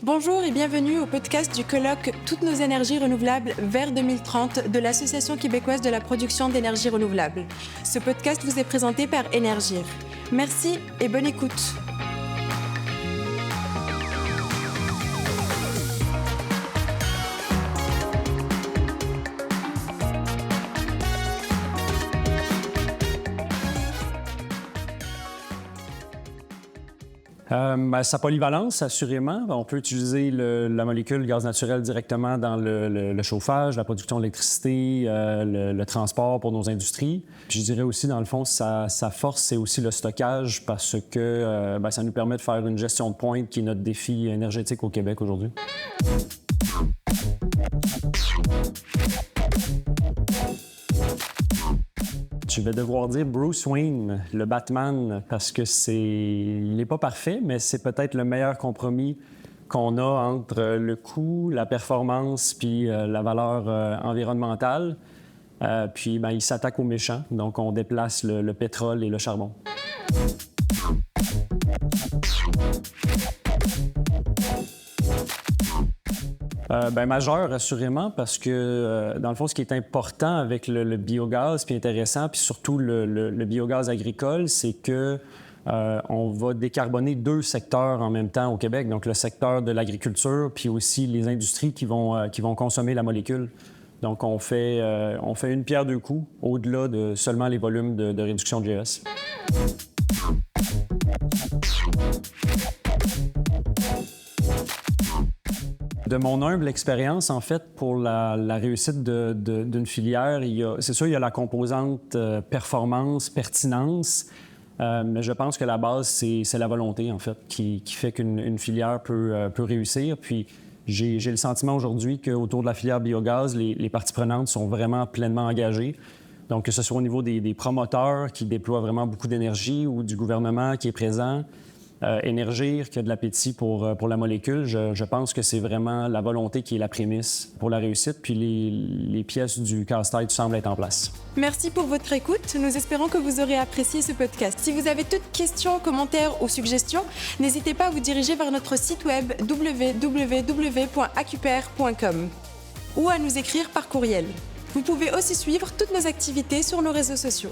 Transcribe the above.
Bonjour et bienvenue au podcast du colloque Toutes nos énergies renouvelables vers 2030 de l'Association québécoise de la production d'énergie renouvelable. Ce podcast vous est présenté par Énergir. Merci et bonne écoute. Sa polyvalence, assurément. On peut utiliser la molécule gaz naturel directement dans le chauffage, la production d'électricité, le transport pour nos industries. Puis je dirais aussi, dans le fond, sa force, c'est aussi le stockage parce que ça nous permet de faire une gestion de pointe qui est notre défi énergétique au Québec aujourd'hui. Je vais devoir dire Bruce Wayne, le Batman, parce que il n'est pas parfait, mais c'est peut-être le meilleur compromis qu'on a entre le coût, la performance, puis la valeur environnementale. Puis il s'attaque aux méchants, donc on déplace le pétrole et le charbon. Majeur, assurément, parce que, dans le fond, ce qui est important avec le biogaz, puis intéressant, puis surtout le biogaz agricole, c'est que on va décarboner deux secteurs en même temps au Québec, donc le secteur de l'agriculture, puis aussi les industries qui vont consommer la molécule. Donc, on fait une pierre deux coups, au-delà de seulement les volumes de réduction de GES. De mon humble expérience, en fait, pour la réussite d'une filière, c'est sûr, il y a la composante performance, pertinence, mais je pense que la base, c'est la volonté, en fait, qui fait qu'une filière peut réussir. Puis j'ai le sentiment aujourd'hui qu'autour de la filière biogaz, les parties prenantes sont vraiment pleinement engagées. Donc, que ce soit au niveau des promoteurs qui déploient vraiment beaucoup d'énergie ou du gouvernement qui est présent, Énergir, qui a de l'appétit pour la molécule, je pense que c'est vraiment la volonté qui est la prémisse pour la réussite, puis les pièces du casse-tête semblent être en place. Merci pour votre écoute. Nous espérons que vous aurez apprécié ce podcast. Si vous avez toutes questions, commentaires ou suggestions, n'hésitez pas à vous diriger vers notre site web www.acuper.com ou à nous écrire par courriel. Vous pouvez aussi suivre toutes nos activités sur nos réseaux sociaux.